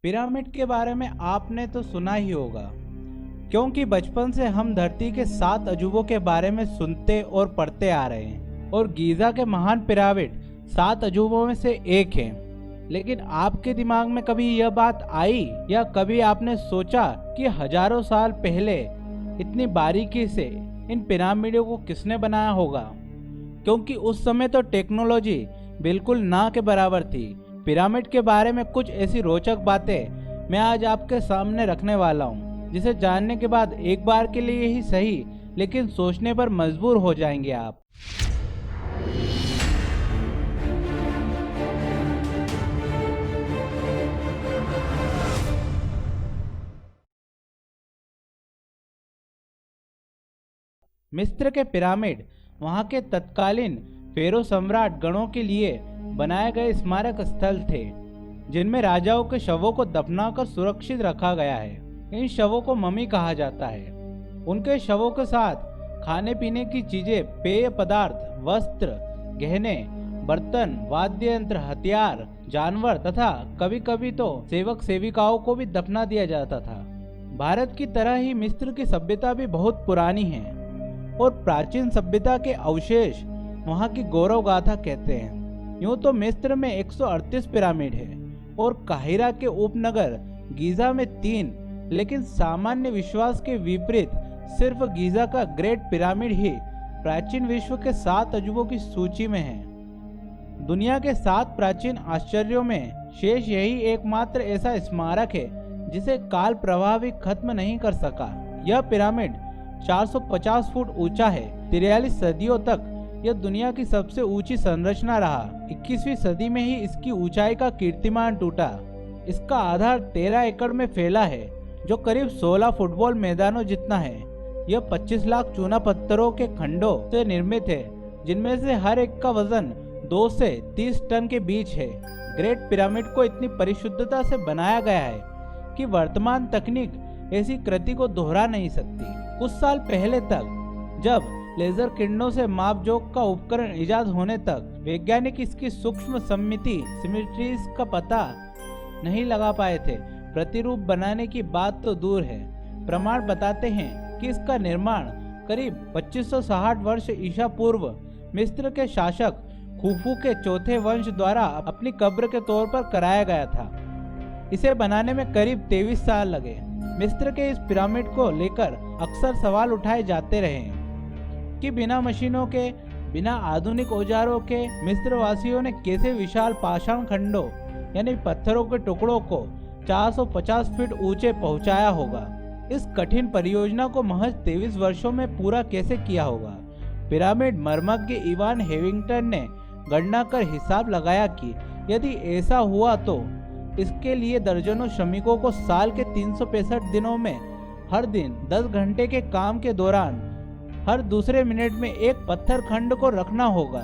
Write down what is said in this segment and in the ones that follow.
Pyramid के बारे में आपने तो सुना ही होगा, क्योंकि बचपन से हम धरती के 7 अजूबों के बारे में सुनते और पढ़ते आ रहे हैं और गीज़ा के महान पिरामिड 7 अजूबों में से एक है। लेकिन आपके दिमाग में कभी यह बात आई या कभी आपने सोचा कि हजारों साल पहले इतनी बारीकी से इन पिरामिडों को किसने बनाया होगा? क्योंकि उस समय तो टेक्नोलॉजी बिल्कुल ना के बराबर थी। पिरामिड के बारे में कुछ ऐसी रोचक बातें मैं आज आपके सामने रखने वाला हूँ, जिसे जानने के बाद एक बार के लिए ही सही लेकिन सोचने पर मजबूर हो जाएंगे आप। मिस्र के पिरामिड वहां के तत्कालीन फेरो सम्राट गणों के लिए बनाए गए स्मारक स्थल थे, जिनमें राजाओं के शवों को दफनाकर सुरक्षित रखा गया है। इन शवों को ममी कहा जाता है। उनके शवों के साथ खाने पीने की चीजें, पेय पदार्थ, वस्त्र, गहने, बर्तन, वाद्य यंत्र, हथियार, जानवर तथा कभी कभी तो सेवक सेविकाओं को भी दफना दिया जाता था। भारत की तरह ही मिस्र की सभ्यता भी बहुत पुरानी है और प्राचीन सभ्यता के अवशेष वहाँ की गौरव गाथा कहते हैं। यूँ तो मिस्र में 138 पिरामिड है और काहिरा के उपनगर गीजा में 3, लेकिन सामान्य विश्वास के विपरीत सिर्फ गीजा का ग्रेट पिरामिड ही प्राचीन विश्व के 7 अजूबों की सूची में है। दुनिया के 7 प्राचीन आश्चर्यों में शेष यही एकमात्र ऐसा स्मारक है जिसे काल प्रवाह भी खत्म नहीं कर सका। यह पिरामिड 450 फुट ऊंचा है। 43 सदियों तक यह दुनिया की सबसे ऊंची संरचना रहा। 21वीं सदी में ही इसकी ऊंचाई का कीर्तिमान टूटा। इसका आधार 13 एकड़ में फैला है, जो करीब 16 फुटबॉल मैदानों जितना है। यह 25 लाख चूना पत्थरों के खंडों से निर्मित है, जिनमें से हर एक का वजन 2 से 30 टन के बीच है। ग्रेट पिरामिड को इतनी परिशुद्धता से बनाया गया है कि वर्तमान तकनीक ऐसी कृति को दोहरा नहीं सकती। कुछ साल पहले तक, जब लेजर किरणों से मापजोक का उपकरण इजाद होने तक वैज्ञानिक इसकी सूक्ष्म सिमिट्रीज का पता नहीं लगा पाए थे। प्रतिरूप बनाने की बात तो दूर है, प्रमाण बताते हैं कि इसका निर्माण करीब 2560 वर्ष ईसा पूर्व मिस्र के शासक खुफू के चौथे वंश द्वारा अपनी कब्र के तौर पर कराया गया था। इसे बनाने में करीब 23 साल लगे। मिस्र के इस पिरामिड को लेकर अक्सर सवाल उठाए जाते रहे हैं कि बिना मशीनों के, बिना आधुनिक औजारों के मिस्र वासियों ने कैसे विशाल पाषाण खंडों यानी पत्थरों के टुकड़ों को 450 फीट ऊंचे पहुंचाया होगा। इस कठिन परियोजना को महज 23 वर्षों में पूरा कैसे किया होगा? पिरामिड मर्मज्ञ इवान हेविंगटन ने गणना कर हिसाब लगाया कि यदि ऐसा हुआ तो इसके लिए दर्जनों श्रमिकों को साल के 365 दिनों में हर दिन 10 घंटे के काम के दौरान हर दूसरे मिनट में एक पत्थर खंड को रखना होगा।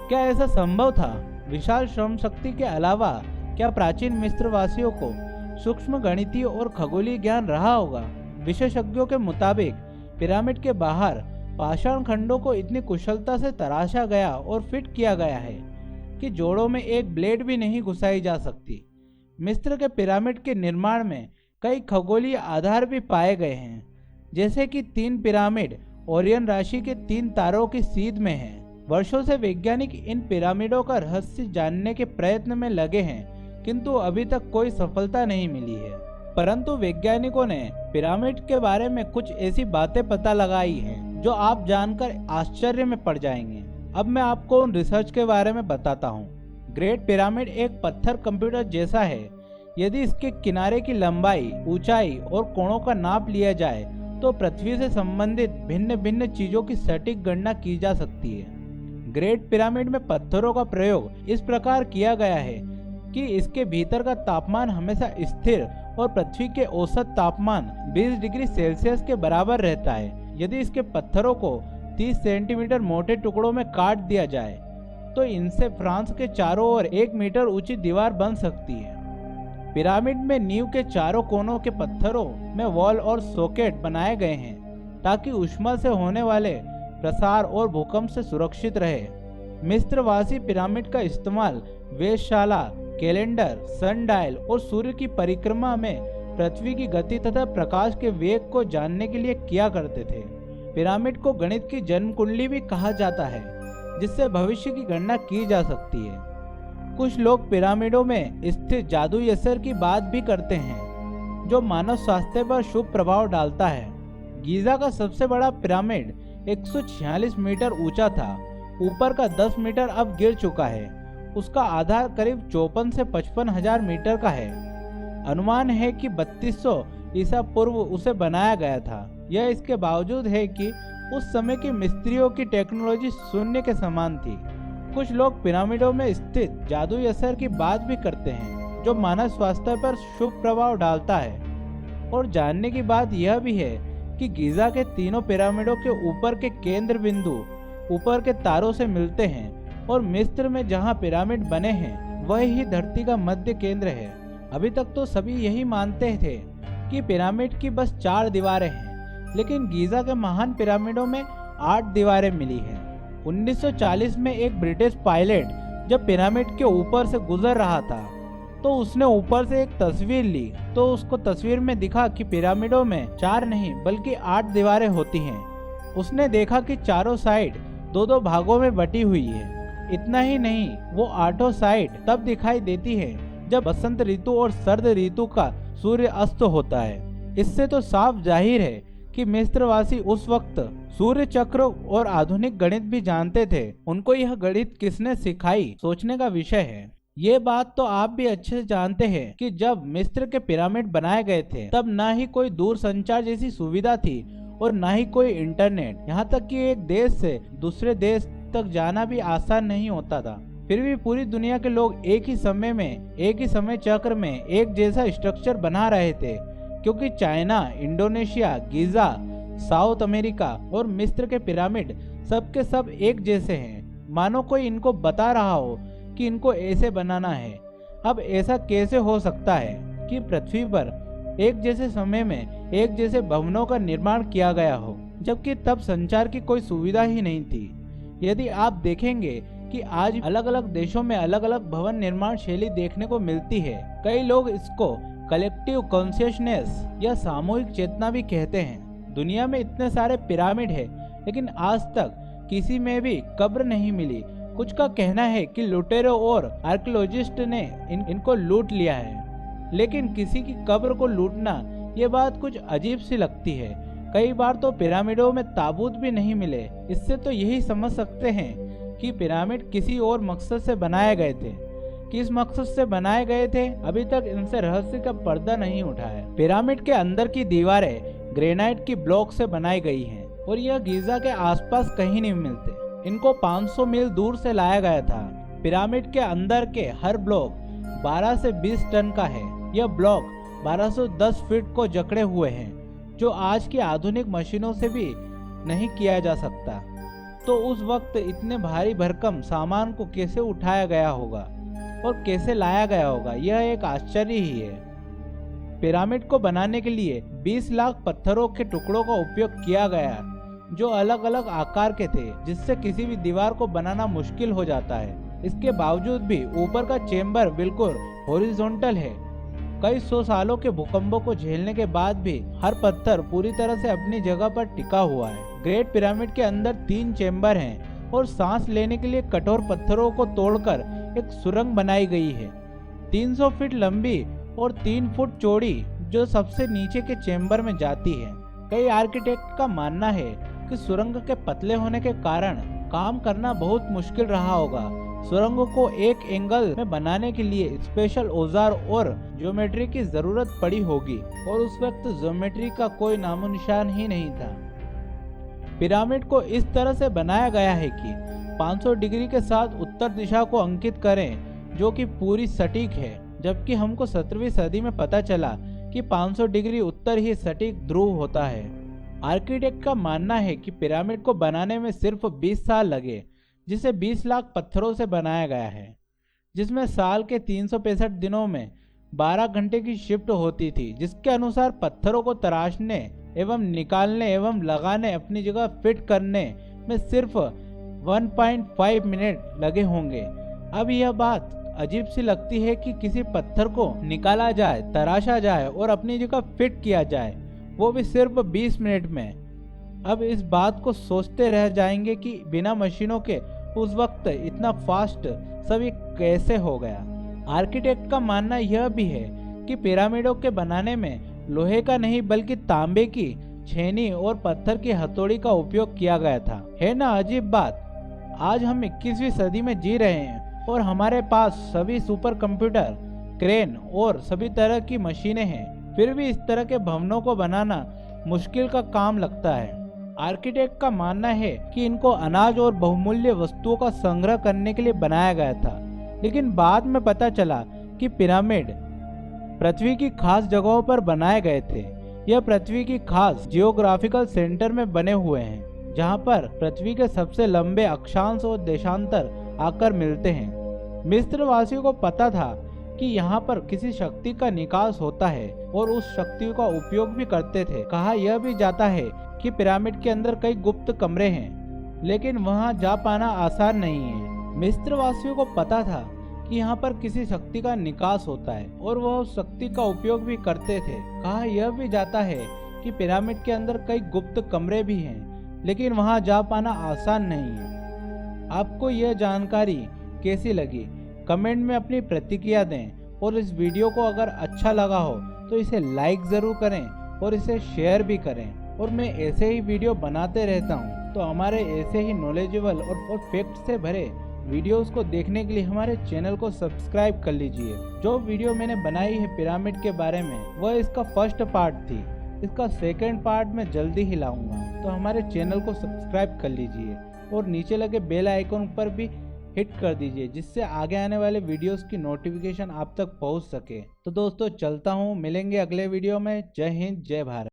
क्या ऐसा संभव था? विशाल श्रम शक्ति के अलावा क्या प्राचीन मिस्र वासियों को सूक्ष्म गणितीय और खगोलीय ज्ञान रहा होगा? विशेषज्ञों के मुताबिक पिरामिड के बाहर पाषाण खंडों को इतनी कुशलता से तराशा गया और फिट किया गया है कि जोड़ों में एक ब्लेड भी नहीं घुसाई जा सकती। मिस्र के पिरामिड के निर्माण में कई खगोलीय आधार भी पाए गए हैं, जैसे कि 3 पिरामिड ओरियन राशि के 3 तारों की सीध में हैं। वर्षों से वैज्ञानिक इन पिरामिडों का रहस्य जानने के प्रयत्न में लगे हैं, किंतु अभी तक कोई सफलता नहीं मिली है। परंतु वैज्ञानिकों ने पिरामिड के बारे में कुछ ऐसी बातें पता लगाई हैं जो आप जानकर आश्चर्य में पड़ जाएंगे। अब मैं आपको उन रिसर्च के बारे में बताता हूँ। ग्रेट पिरामिड एक पत्थर कंप्यूटर जैसा है। यदि इसके किनारे की लंबाई, ऊंचाई और कोणों का नाप लिया जाए तो पृथ्वी से संबंधित भिन्न भिन्न चीजों की सटीक गणना की जा सकती है। ग्रेट पिरामिड में पत्थरों का प्रयोग इस प्रकार किया गया है कि इसके भीतर का तापमान हमेशा स्थिर और पृथ्वी के औसत तापमान 20 डिग्री सेल्सियस के बराबर रहता है। यदि इसके पत्थरों को 30 सेंटीमीटर मोटे टुकड़ों में काट दिया जाए तो इनसे फ्रांस के चारों ओर 1 मीटर ऊंची दीवार बन सकती है। पिरामिड में नींव के चारों कोनों के पत्थरों में वॉल और सॉकेट बनाए गए हैं ताकि ऊष्मा से होने वाले प्रसार और भूकंप से सुरक्षित रहे। मिस्रवासी पिरामिड का इस्तेमाल वेधशाला, कैलेंडर, सनडायल और सूर्य की परिक्रमा में पृथ्वी की गति तथा प्रकाश के वेग को जानने के लिए किया करते थे। पिरामिड को गणित की जन्म कुंडली भी कहा जाता है, जिससे भविष्य की गणना की जा सकती है। कुछ लोग पिरामिडों में स्थित जादुई असर की बात भी करते हैं, जो मानव स्वास्थ्य पर शुभ प्रभाव डालता है। गीजा का सबसे बड़ा पिरामिड 146 मीटर ऊंचा था। ऊपर का 10 मीटर अब गिर चुका है। उसका आधार करीब 54 से 55 हजार मीटर का है। अनुमान है कि 3200 ईसा पूर्व उसे बनाया गया था। यह इसके बावजूद है कि उस समय की मिस्त्रियों की टेक्नोलॉजी शून्य के समान थी। कुछ लोग पिरामिडों में स्थित जादुई असर की बात भी करते हैं, जो मानव स्वास्थ्य पर शुभ प्रभाव डालता है। और जानने की बात यह भी है कि गीजा के तीनों पिरामिडों के ऊपर के केंद्र बिंदु ऊपर के तारों से मिलते हैं और मिस्र में जहां पिरामिड बने हैं वह ही धरती का मध्य केंद्र है। अभी तक तो सभी यही मानते थे कि पिरामिड की बस 4 दीवारें हैं, लेकिन गीजा के महान पिरामिडों में 8 दीवारें मिली हैं। 1940 में एक ब्रिटिश पायलट जब पिरामिड के ऊपर से गुजर रहा था तो उसने ऊपर से एक तस्वीर ली, तो उसको तस्वीर में दिखा कि पिरामिडों में 4 नहीं बल्कि 8 दीवारें होती हैं। उसने देखा कि चारों साइड 2-2 भागों में बटी हुई है। इतना ही नहीं, वो 8 साइड तब दिखाई देती है जब बसंत ऋतु और सर्द ऋतु का सूर्य अस्त होता है। इससे तो साफ जाहिर है कि मिस्रवासी उस वक्त सूर्य चक्र और आधुनिक गणित भी जानते थे। उनको यह गणित किसने सिखाई, सोचने का विषय है। ये बात तो आप भी अच्छे से जानते हैं कि जब मिस्र के पिरामिड बनाए गए थे तब ना ही कोई दूर संचार जैसी सुविधा थी और ना ही कोई इंटरनेट। यहाँ तक कि एक देश से दूसरे देश तक जाना भी आसान नहीं होता था। फिर भी पूरी दुनिया के लोग एक ही समय में, एक ही समय चक्र में एक जैसा स्ट्रक्चर बना रहे थे, क्योंकि China, Indonesia, Giza, south America और मिस्र के पिरामिड सबके सब एक जैसे हैं। मानो कोई इनको बता रहा हो कि इनको ऐसे बनाना है। अब ऐसा कैसे हो सकता है कि पृथ्वी पर एक जैसे समय में एक जैसे भवनों का निर्माण किया गया हो, जबकि तब संचार की कोई सुविधा ही नहीं थी। यदि आप देखेंगे कि आज अलग अलग देशों में अलग अलग भवन निर्माण शैली देखने को मिलती है। कई लोग इसको कलेक्टिव कॉन्शियसनेस या सामूहिक चेतना भी कहते हैं। दुनिया में इतने सारे पिरामिड है, लेकिन आज तक किसी में भी कब्र नहीं मिली। कुछ का कहना है कि लुटेरों और आर्कियोलॉजिस्ट ने इनको लूट लिया है, लेकिन किसी की कब्र को लूटना ये बात कुछ अजीब सी लगती है। कई बार तो पिरामिडों में ताबूत भी नहीं मिले। इससे तो यही समझ सकते हैं कि पिरामिड किसी और मकसद से बनाए गए थे। किस मकसद से बनाए गए थे, अभी तक इनसे रहस्य का पर्दा नहीं उठा है। पिरामिड के अंदर की दीवारें ग्रेनाइट की ब्लॉक से बनाई गई हैं और यह गीजा के आसपास कहीं नहीं मिलते। इनको 500 मील दूर से लाया गया था। पिरामिड के अंदर के हर ब्लॉक 12 से 20 टन का है। यह ब्लॉक 1210 फीट को जकड़े हुए हैं, जो आज की आधुनिक मशीनों से भी नहीं किया जा सकता। तो उस वक्त इतने भारी भरकम सामान को कैसे उठाया गया होगा और कैसे लाया गया होगा, यह एक आश्चर्य ही है। पिरामिड को बनाने के लिए 20 लाख पत्थरों के टुकड़ों का उपयोग किया गया, जो अलग अलग आकार के थे, जिससे किसी भी दीवार को बनाना मुश्किल हो जाता है। इसके बावजूद भी ऊपर का चेम्बर बिल्कुल हॉरिजॉन्टल है। कई 100 सालों के भूकंपों को झेलने के बाद भी हर पत्थर पूरी तरह से अपनी जगह पर टिका हुआ है। ग्रेट पिरामिड के अंदर 3 चेम्बर हैं और सांस लेने के लिए कठोर पत्थरों को तोड़कर एक सुरंग बनाई गई है, 300 फीट लंबी और 3 फुट चौड़ी, जो सबसे नीचे के चेम्बर में जाती है। कई आर्किटेक्ट का मानना है कि सुरंग के पतले होने के कारण काम करना बहुत मुश्किल रहा होगा। सुरंग को एक एंगल में बनाने के लिए स्पेशल औजार और ज्योमेट्री की जरूरत पड़ी होगी, और उस वक्त ज्योमेट्री का कोई नामो निशान ही नहीं था। पिरामिड को इस तरह से बनाया गया है कि 500 डिग्री के साथ उत्तर दिशा को अंकित करें, जो कि पूरी सटीक है, जबकि हमको 17वीं सदी में पता चला कि 500 डिग्री उत्तर ही सटीक ध्रुव होता है। आर्किटेक्ट का मानना है कि पिरामिड को बनाने में सिर्फ 20 साल लगे, जिसे 20 लाख पत्थरों से बनाया गया है, जिसमें साल के 365 दिनों में 12 घंटे की शिफ्ट होती थी, जिसके अनुसार पत्थरों को तराशने एवं निकालने एवं लगाने अपनी जगह फिट करने में सिर्फ 1.5 मिनट लगे होंगे। अब यह बात अजीब सी लगती है कि किसी पत्थर को निकाला जाए, तराशा जाए और अपनी जगह फिट किया जाए, वो भी सिर्फ 20 मिनट में। अब इस बात को सोचते रह जाएंगे कि बिना मशीनों के उस वक्त इतना फास्ट सभी कैसे हो गया। आर्किटेक्ट का मानना यह भी है कि पिरामिडों के बनाने में लोहे का नहीं बल्कि तांबे की छेनी और पत्थर की हथौड़ी का उपयोग किया गया था। है ना अजीब बात। आज हम 21वीं सदी में जी रहे हैं और हमारे पास सभी सुपर कंप्यूटर, क्रेन और सभी तरह की मशीनें हैं, फिर भी इस तरह के भवनों को बनाना मुश्किल का काम लगता है। आर्किटेक्ट का मानना है कि इनको अनाज और बहुमूल्य वस्तुओं का संग्रह करने के लिए बनाया गया था, लेकिन बाद में पता चला कि पिरामिड पृथ्वी की खास जगहों पर बनाए गए थे। यह पृथ्वी की खास जियोग्राफिकल सेंटर में बने हुए हैं, जहां पर पृथ्वी के सबसे लंबे अक्षांश और देशांतर आकर मिलते हैं। मिस्र वासियों को पता था कि यहाँ पर किसी शक्ति का निकास होता है और उस शक्ति का उपयोग भी करते थे। कहा यह भी जाता है कि पिरामिड के अंदर कई गुप्त कमरे हैं, लेकिन वहां जा पाना आसान नहीं है। मिस्र वासियों को पता था कि यहाँ पर किसी शक्ति का निकास होता है और वह उस शक्ति का उपयोग भी करते थे। कहा यह भी जाता है कि पिरामिड के अंदर कई गुप्त कमरे भी हैं, लेकिन वहां जा पाना आसान नहीं है। आपको यह जानकारी कैसी लगी? कमेंट में अपनी प्रतिक्रिया दें और इस वीडियो को अगर अच्छा लगा हो तो इसे लाइक ज़रूर करें और इसे शेयर भी करें। और मैं ऐसे ही वीडियो बनाते रहता हूँ, तो हमारे ऐसे ही नॉलेजेबल और फैक्ट से भरे वीडियोस को देखने के लिए हमारे चैनल को सब्सक्राइब कर लीजिए। जो वीडियो मैंने बनाई है पिरामिड के बारे में, वह इसका फर्स्ट पार्ट थी। इसका सेकंड पार्ट मैं जल्दी ही लाऊंगा, तो हमारे चैनल को सब्सक्राइब कर लीजिए और नीचे लगे बेल आइकन पर भी हिट कर दीजिए, जिससे आगे आने वाले वीडियोस की नोटिफिकेशन आप तक पहुंच सके। तो दोस्तों चलता हूं, मिलेंगे अगले वीडियो में। जय हिंद, जय भारत।